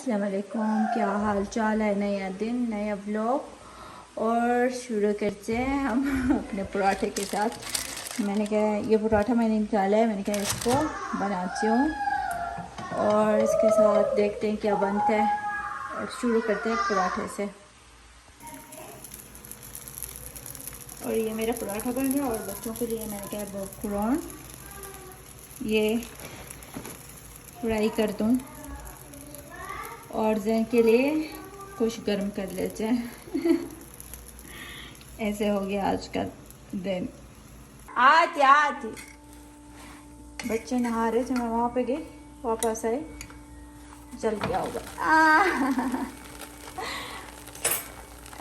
अस्सलाम वालेकुम, क्या हाल चाल है। नया दिन नया व्लॉग और शुरू करते हैं हम अपने पराठे के साथ। मैंने कहा ये पराठा मैंने निकाला है, मैंने कहा इसको बनाती हूँ और इसके साथ देखते हैं क्या बनता है और शुरू करते हैं पराठे से। और ये मेरा पराठा बन गया और बच्चों के लिए मैंने कहा पॉपकॉर्न ये फ्राई कर दूँ और जैन के लिए कुछ गर्म कर लेते हैं। ऐसे हो गया आज का दिन। आती बच्चे नहा रहे थे, मैं वहाँ पे गई, वापस आए, जल गया होगा।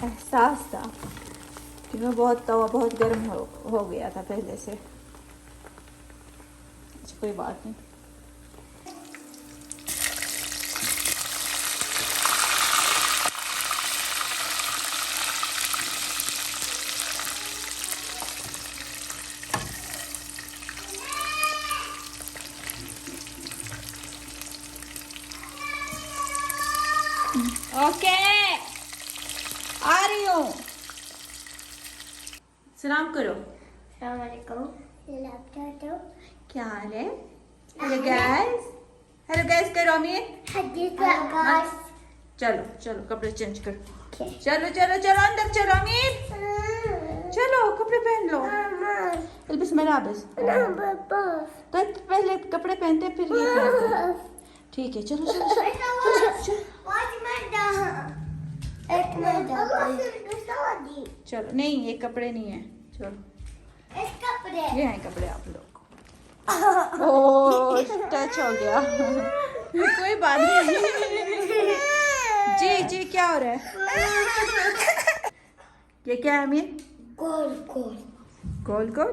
एहसास था कि मैं तवा बहुत गर्म हो गया था पहले से। अच्छा कोई बात नहीं। ओके आ रही हूँ। सलाम करो। अस्सलाम वालेकुम। क्या हाल है? हेलो गाइस, हेलो गाइस करो अमीर। चलो चलो कपड़े चेंज करो। चलो चलो चलो अंदर चलो अमीर, चलो कपड़े पहन लो। इल्बस मलाबस। तो पहले कपड़े पहनते फिर ये पहनते। ठीक है चलो चलो चलो चलो। नहीं ये कपड़े नहीं है, चलो ये हैं कपड़े आप लोग। ओह टच हो गया। कोई बात नहीं। जी जी क्या हो रहा है? ये क्या है अमीर? गोल गोल।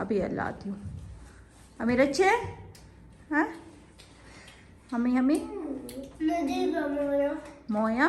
अभी लाती हूँ। अमीर अच्छे हाँ हमी हमी मोया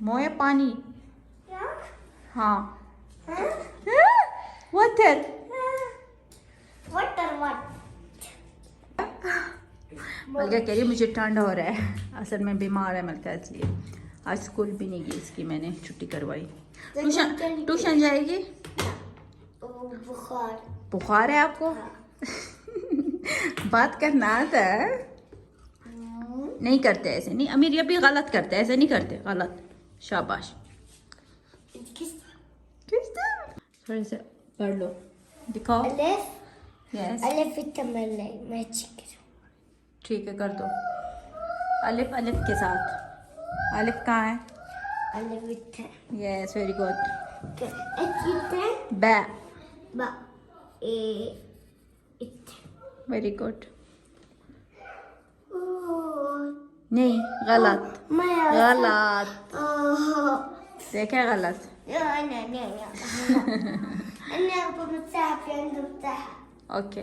मोया पानी हाँ वाटर मलका कह रही मुझे ठंड हो रहा है, असल में बीमार है मलका, इसलिए आज स्कूल भी नहीं गई, इसकी मैंने छुट्टी करवाई। ट्यूशन जाएगी? बुखार है आपको? बात करना आता है? नहीं करते ऐसे नहीं अमीर, ये भी गलत करते, ऐसे नहीं करते, गलत। शाबाश। थोड़े से पढ़ लो, दिखाओ। ठीक है कर दो। अलिफ अलिफ के साथ। अलिफ कहाँ है? Yes very good. बा वेरी गुड। नहीं गलत गलत, देखा गलत। ओके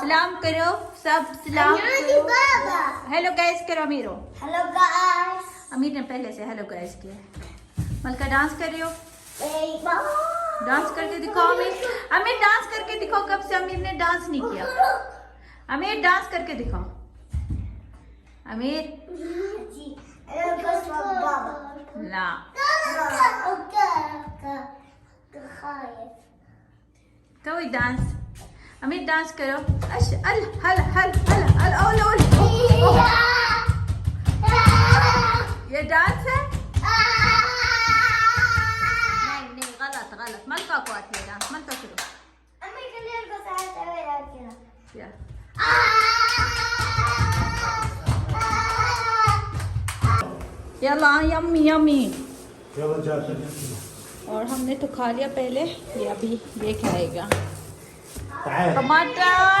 सलाम करो सब, सलाम करो। हेलो गाइस करो अमीरो। Hello guys. अमीर ने पहले से हेलो गाइस किया। मलका डांस कर रही हो? डांस करके दिखाओ अमीर। अमीर डांस करके दिखाओ, कब से अमीर ने डांस नहीं किया। अमीर डांस करके दिखाओ। अमीर ला कोई डांस। अमीर डांस करो। अश अल हल हल हल हल ओल ओल। ये डांस है? नहीं नहीं गलत गलत। मलका को आती है डांस, मलका करो। Yalla yummy yummy. और हमने तो खा लिया पहले, ये अभी ये खाएगा। टमाटर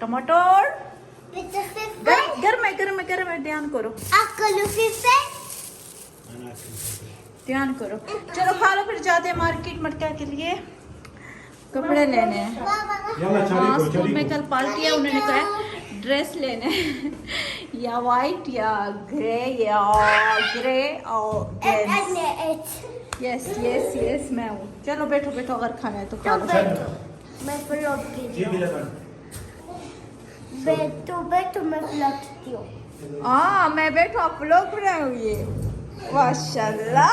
टमाटर। गर्म है ध्यान करो ध्यान करो। चलो खा लो, फिर जाते हैं मार्केट मटका के लिए कपड़े लेने हैं। हाँ स्कूल में कल पार्टी है, उन्होंने कहा ड्रेस लेने या वाइट या ग्रे या ग्रे और यस यस यस मैं हूँ। चलो बैठो बैठो, अगर खाना है तो खा लो। मैं फ्लॉप की बैठो बैठो मैं फ्लॉप की हूँ। हाँ मैं बैठो, आप लोग बनाए हुए माशाल्लाह।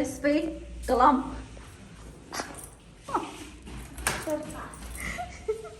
इस पे कलम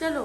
चलो।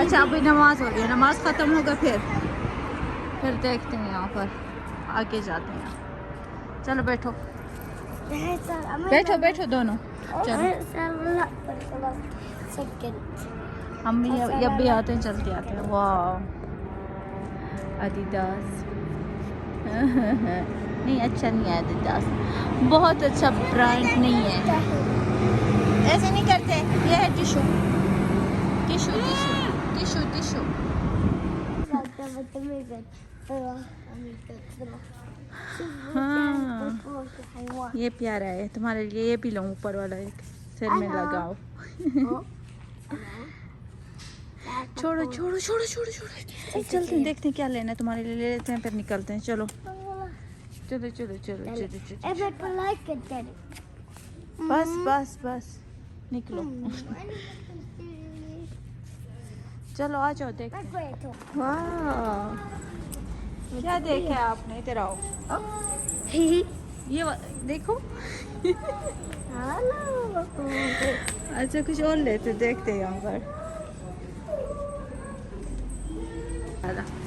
अच्छा अभी नमाज हो गई, नमाज खत्म होगा फिर देखते हैं यहाँ पर आगे जाते हैं। चलो बैठो बैठो बैठो दोनों। चलो हम भी जब भी आते हैं चलते आते हैं। वाह एडिडास नहीं अच्छा नहीं है एडिडास, बहुत अच्छा ब्रांड नहीं है। ऐसे नहीं करते। ये है tissue tissue tissue tissue tissue. हाँ ये प्यारा है तुम्हारे लिए, ये भी लो ऊपर वाला एक सिर में लगाओ। छोड़ो छोड़ो छोड़ो छोड़ो छोड़ो, चलते हैं देखते हैं क्या लेना है तुम्हारे लिए, ले लेते हैं फिर निकलते हैं। चलो चलो चलो चलो चलो चलो बस बस बस निकलो। चलो आ जाओ देखते हैं। वाह क्या देखा है आपने, इधर आओ। ये देखो अच्छा कुछ और लेते देखते हैं यहाँ पर।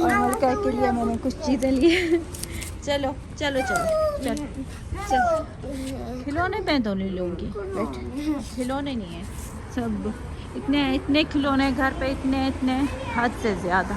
और मलका के लिए मैंने कुछ चीजें ली। चलो चलो चलो चलो चलो खिलौने मैं तो नहीं लूँगी, बैठ खिलौने नहीं है सब, इतने इतने खिलौने घर पे, इतने इतने हद से ज़्यादा।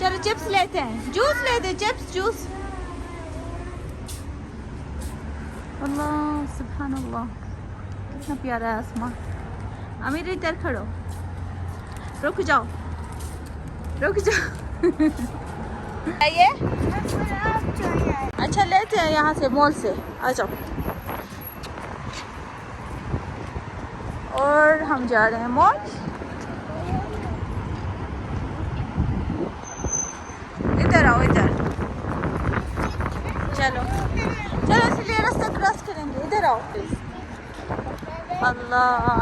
चलो चिप्स लेते हैं, जूस लेते हैं, चिप्स जूस। अल्लाह सुभान अल्लाह कितना प्यारा है आसमान। अमीर इधर खड़ो, रुक जाओ रुक जाओ। आइए अच्छा लेते हैं यहाँ से मॉल से, आ जाओ। और हम जा रहे हैं मॉल। इधर आओ इधर, चलो चलो इसलिए रास्ता क्रॉस करेंगे, इधर आओ प्लीज। अल्लाह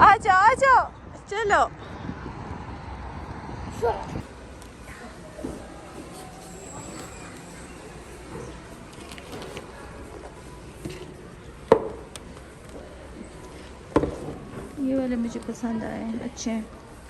आ जाओ चलो। ये वाले मुझे पसंद आए, अच्छे हैं।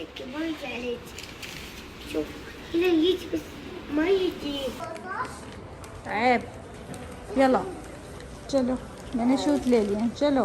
Çünkü böyle çok ilginç bir mayıcı. ऐब चलो चलो मैंने शूज ले लिए हैं, चलो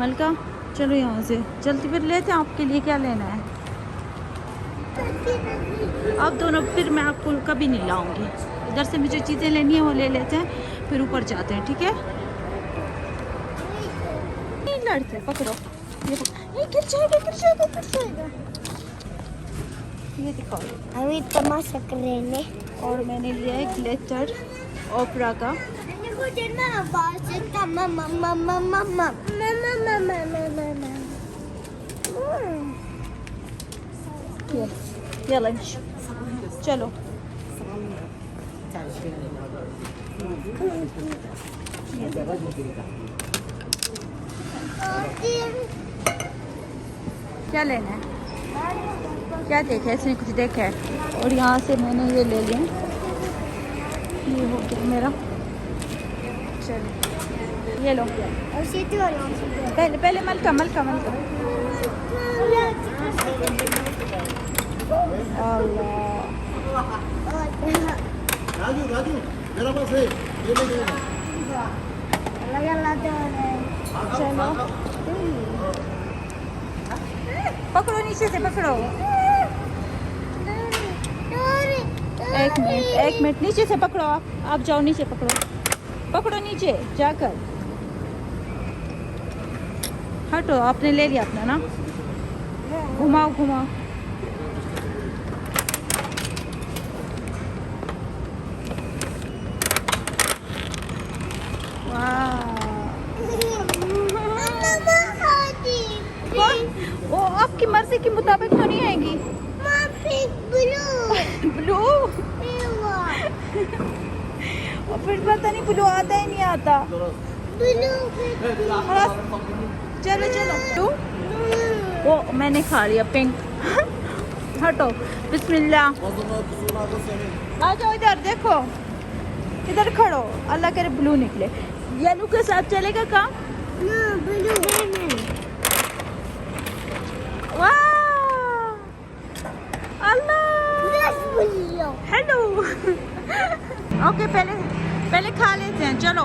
मलका चलो यहाँ से चलते फिर लेते हैं आपके लिए क्या लेना है। आप दोनों फिर मैं आपको कभी नहीं लाऊंगी, इधर से मुझे चीज़ें लेनी है वो ले लेते हैं फिर ऊपर जाते हैं, ठीक है। नहीं लड़ते, पकड़ो ये गिर जाएगा गिर जाएगा गिर जाएगा। ये दिखाओ अभी तमाशा कर रहे हैं और मैंने लिया है ग्लिटर ओपरा का। मुझे ना बात से मम्मा मम्मा मम्मा मम्मा मम्मा मम्मा ये लंच चलो क्या लेना है, क्या देखा है इसने, कुछ देखा है। और यहाँ से मैंने ये ले लिया, ये हो गया मेरा। चलो ये लो और सीटी वाला पहले पहले मलका मलका मलका। अल्लाह राजू राजू मेरा पास है, ये ले लेना। लगा लाते हैं चलो पकड़ो नीचे से पकड़ो। एक मिनट नीचे से पकड़ो, आप जाओ नीचे पकड़ो, पकड़ो नीचे जाकर। हटो, आपने ले लिया अपना ना, घुमाओ घुमाओ। वो आपकी मर्जी के मुताबिक तो नहीं आएगी। ब्लू और फिर पता नहीं ब्लू आता ही नहीं आता। खलास, चलो चलो ब्लू। वो मैंने खा लिया पिंक। हटो बिस्मिल्लाह। आ जाओ इधर, देखो इधर खड़ो, अल्लाह करे ब्लू निकले। येलो के साथ चलेगा काम। हेलो ओके पहले खा लेते हैं, चलो।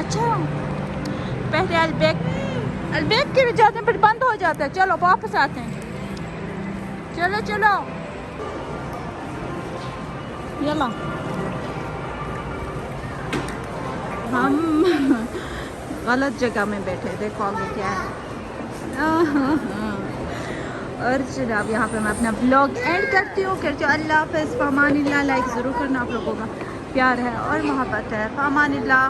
अच्छा पहले अलबेक के जाते हैं फिर बंद हो जाता है। चलो वापस आते हैं, चलो चलो यला। हम गलत जगह में बैठे, देखो आगे क्या है। और जनाब यहाँ पे मैं अपना ब्लॉग एंड करती हूँ। अल्लाह हाफ़िज़, फ़अमानिल्लाह। लाइक ज़रूर करना, आप लोगों का प्यार है और मोहब्बत है। फ़अमानिल्लाह।